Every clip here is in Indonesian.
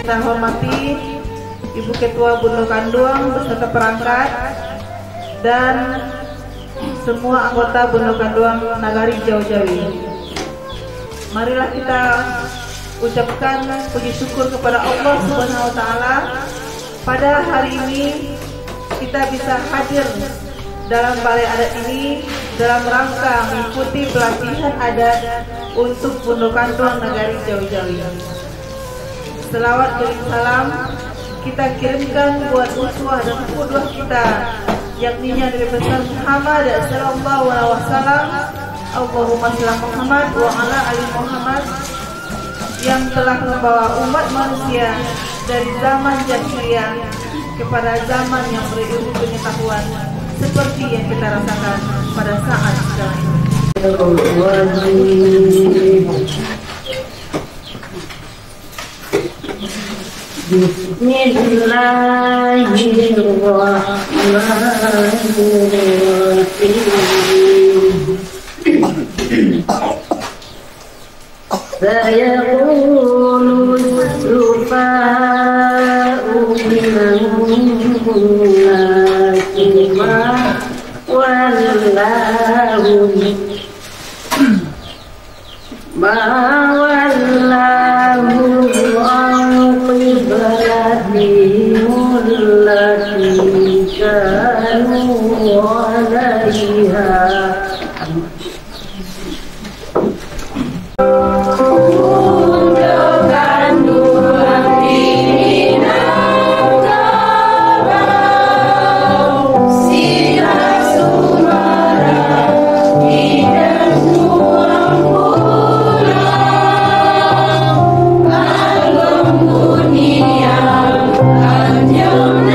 Kita hormati Ibu Ketua Bundo Kanduang beserta perangkat dan semua anggota Bundo Kanduang Nagari Jau-Jawi. Marilah kita ucapkan puji syukur kepada Allah Subhanahu wa taala. Pada hari ini kita bisa hadir dalam balai adat ini dalam rangka mengikuti pelatihan adat untuk Bundo Kanduang Nagari Jau-Jawi. Selawat dan salam kita kirimkan buat uswah dan qudwah kita, yakninya Nabi besar Muhammad sallallahu alaihi wasallam. Allahumma shalli Muhammad wa ala ali Muhammad, yang telah membawa umat manusia dari zaman jahiliyah kepada zaman yang berilmu pengetahuan seperti yang kita rasakan pada saat sekarang ini. Bismillahirrahmanirrahim. Sayaqulu sufa'u minan-nasi ma wallahu an-qiblatihim allati kanu 'alaiha. Yo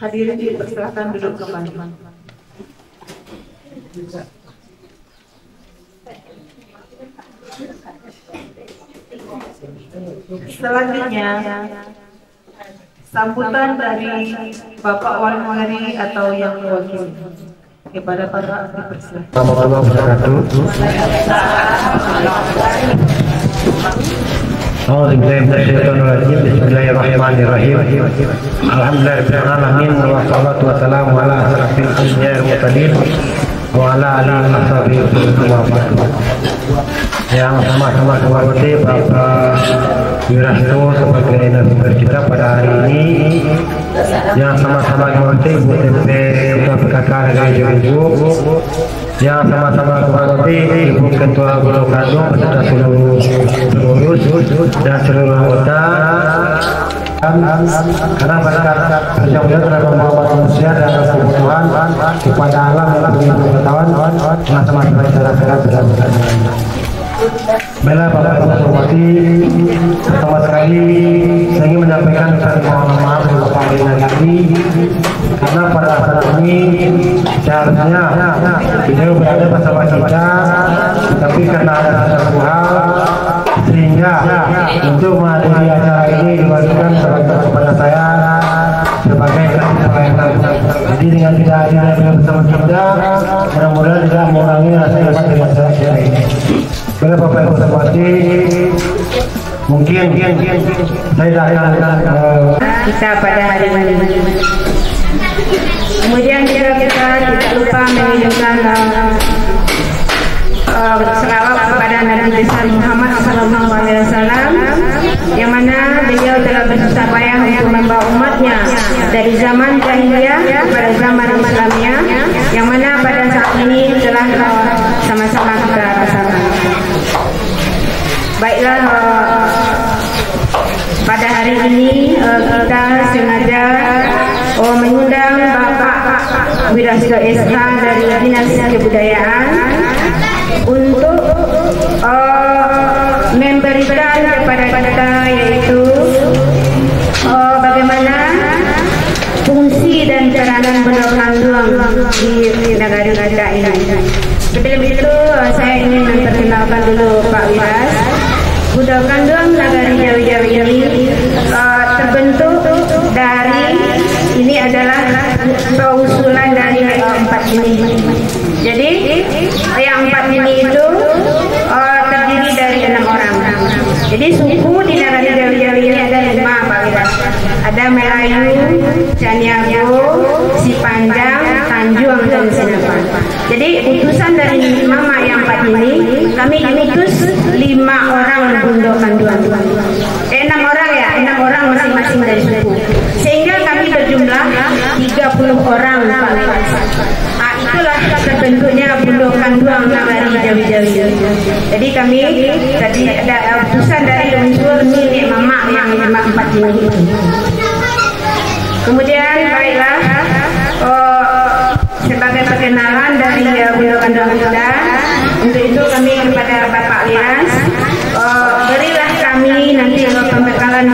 Hadirin dipersilakan duduk kembali. Selanjutnya, sambutan dari Bapak Wali atau yang mewakili kepada para dipersilakan. Bismillahirrahmanirrahim. Alhamdulillahirrahmanirrahim. Wassalatu wassalamu ala asyrafil anbiya'i wal mursalin wa ala alihi washabihi. Yang sama-sama hormati Bapak Wirasto sebagai narasumber kita pada hari ini, yang sama-sama hormati Bu TP Ketua PKK Negari Jawa, yang sama-sama hormati Ibu Ketua Gunung Kandung beserta seluruh pengurus dan seluruh anggota. Karena berkat perjuangan telah membawa manusia dan kebutuhan kepada alam yang punya pengetahuan, sama-sama cara bersama. Baiklah Bapak hormati, pertama sekali saya ingin menyampaikan permohonan maaf kepada Bapak Wali karena pada saat ini seharusnya beliau berada bersama kita, tapi karena ada sesuatu hal sehingga untuk menghadiri acara ini diwajibkan kepada saya sebagai pelayanan. Jadi dengan tidak hadirnya beliau bersama kita, mudah-mudahan tidak mengurangi rasa hormat dari masyarakat ini. Bila Bapak Ibu hormati, mungkin saya akan kita pada hari ini. Kemudian kita tidak lupa mengirimkan selawat kepada Nabi besar Muhammad SAW, yang mana beliau telah bersusah payah untuk membawa umatnya dari zaman jahiliyah pada zaman Islamiyah, yang mana pada saat ini telah sama-sama kita rasakan. Baiklah, pada hari ini kita sengaja mengundang Bapak Wirasto SK dari Dinas Kebudayaan untuk memberikan kepada kita yaitu bagaimana fungsi dan peranan Pondok Kandung di negara kita ini. Sebelum itu saya ingin memperkenalkan dulu Pak Wiras. Pondok Kandung Nagari Jawi ini terbentuk dari, ini adalah keusulan dari empat ini. Jadi yang empat ini itu terdiri dari 6 orang. Jadi suku di Nagari Jawi ini ada 5 Pak Wiras. Ada Melayu, Caniago, Sipandang, Tanjung dan Senapan. Jadi utusan dari mama yang 4 ini, kami utus 5 orang Pondok Kandung. 6 orang ya, 6 orang masing-masing dari suku. Sehingga kami berjumlah 30 orang Pak Wiras. Itulah terbentuknya Pondok Kandung Nagari Jawi. Jadi kami tadi ada utusan dari unsur nenek mama yang 4 ini. Kemudian baiklah, sebagai perkenalan dari Pondok Kandung kita, untuk itu kami kepada Bapak Wiras, berilah kami nanti pembekalan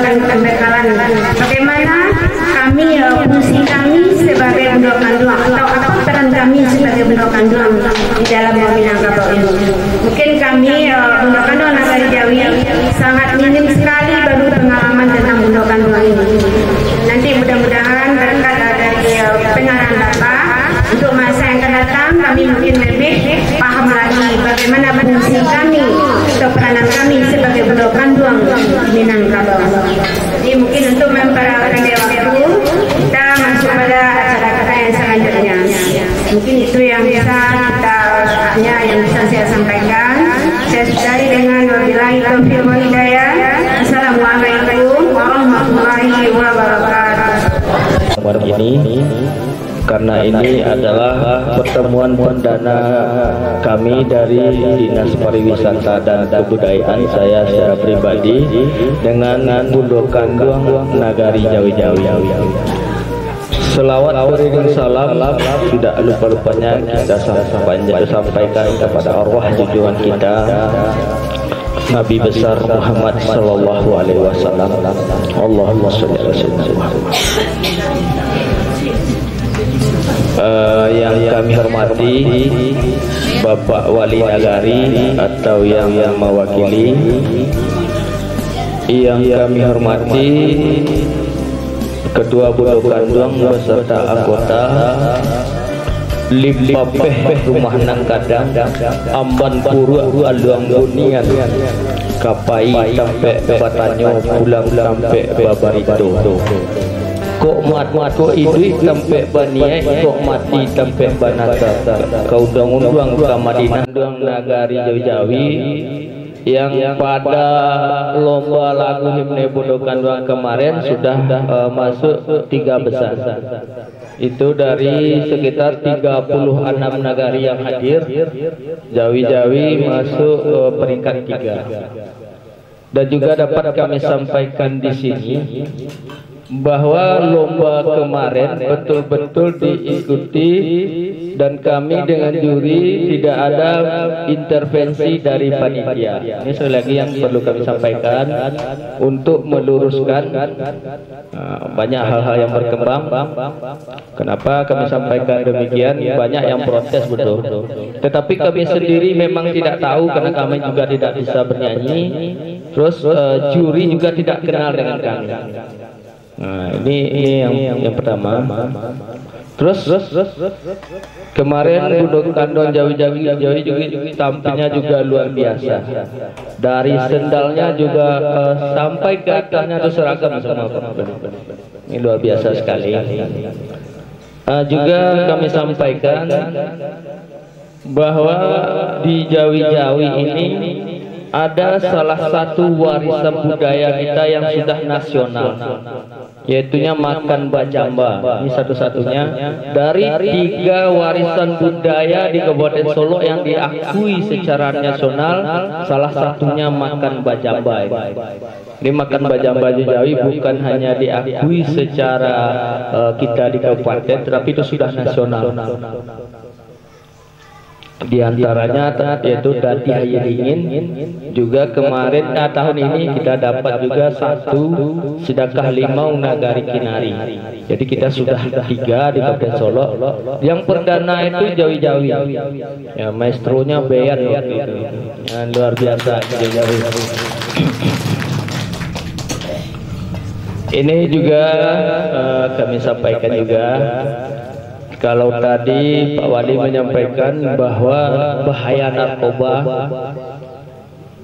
bagaimana kami fungsi kami sebagai Pondok Kandung atau apa peran kami sebagai Pondok Kandung di dalam Minangkabau ini. Mungkin kami Pondok Kandung Nagari Jawi sangat minim sekali baru pengalaman tentang Pondok Kandung ini. Nanti mudah-mudahan berkat dari pengarahan Bapak untuk masa yang akan datang, kami mungkin lebih paham lagi bagaimana fungsi kami atau peranan kami sebagai Pondok Kandung Minangkabau. Jadi mungkin untuk memperoleh waktu, kita masuk pada acara kita yang selanjutnya. Mungkin itu yang bisa saya sampaikan. Saya sudahi dengan wabillahi taufiq wal hidayah. Assalamualaikum warahmatullahi wabarakatuh. Ini karena ini adalah pertemuan perdana kami dari Dinas Pariwisata dan Kebudayaan, saya secara pribadi dengan Pondok Kandung Nagari Jawi. Selawat beriring salam tidak lupa-lupanya kita sampaikan kepada arwah junjungan kita Nabi besar Muhammad sallallahu alaihi wasallam. Allahumma shalli ala sayyidina Muhammad. Yang kami hormati Bapak Wali Nagari atau yang mewakili, yang kami hormati Ketua Budo Kanduang beserta anggota Limpapeh Rumah Nangkadang Amban Puru Aluang Bunian Kapai sampai Batanyo pulang sampai Babarito kok mat-mat idui sampai Baniai kok mati sampai Banata kau undang-undang ke Madinah Duang Nagari Jawi yang pada lomba lagu himne Budo Kanduang kemarin sudah masuk 3 besar. Itu dari sekitar 36 nagari yang hadir, Jawi-Jawi masuk peringkat 3. Dan juga dapat kami sampaikan di sini bahwa lomba kemarin betul-betul diikuti dan kami dengan juri tidak ada intervensi dari panitia. Ini sekali lagi yang perlu kami sampaikan untuk meluruskan banyak hal-hal yang berkembang. Kenapa kami sampaikan demikian? Banyak yang protes betul. Tetapi kami sendiri memang tidak tahu karena kami juga tidak bisa bernyanyi. Terus juri juga tidak kenal dengan kami. Nah, ini yang pertama. Terus kemarin Budo Kanduang Jawi juga tampilnya juga luar biasa. Dari sendalnya juga sampai ke atasnya itu seragam semua. Ini luar biasa sekali. Juga kami sampaikan bahwa di Jawi-Jawi ini ada salah satu warisan budaya kita yang sudah nasional, yaitunya makan bajamba. Ini satu-satunya dari 3 warisan budaya di Kabupaten Solo yang diakui secara nasional, salah satunya makan bajamba. Ini makan bajamba Jawi bukan hanya diakui secara kita di kabupaten, tetapi itu sudah nasional. Di antaranya yaitu Dati Hayilingin juga kemarin tahun ini kita dapat juga 1 sedekah 5 nagari Kinari. Jadi kita sudah 3 di Kabupaten Solo. Yang perdana itu Jawi-Jawi. Ya, maestronya Beyan waktu itu. Luar biasa Jawi-Jawi. Ini juga kami sampaikan juga. Kalau tadi Pak Wali menyampaikan bahwa bahaya narkoba,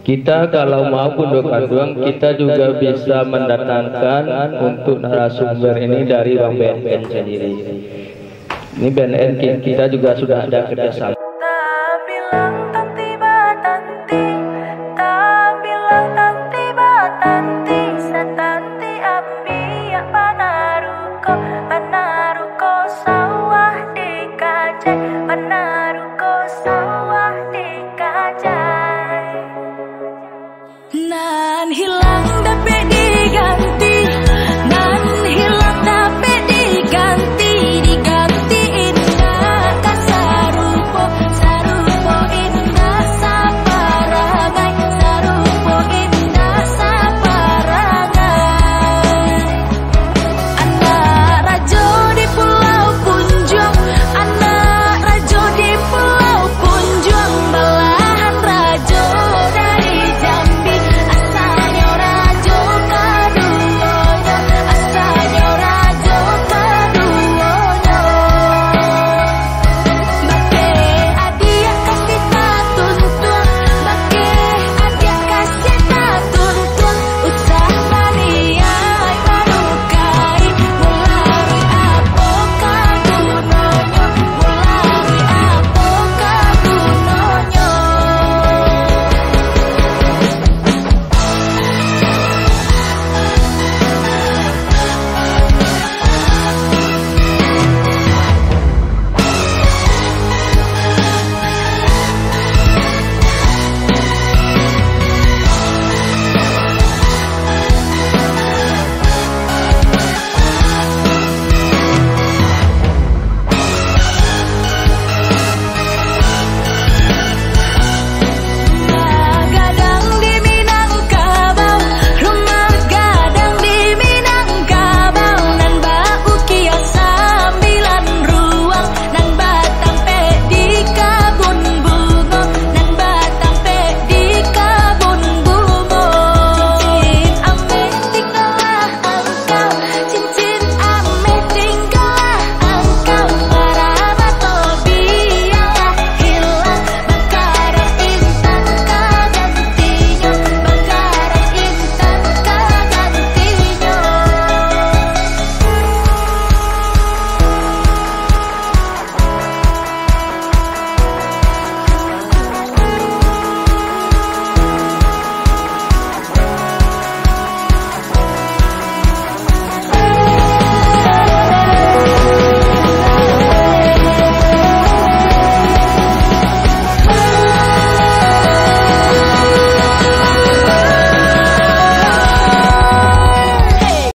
kita kalau mau Budo Kanduang kita juga bisa mendatangkan untuk narasumber ini dari Bang BNN sendiri. Ini BNN kita juga sudah ada kerjasama.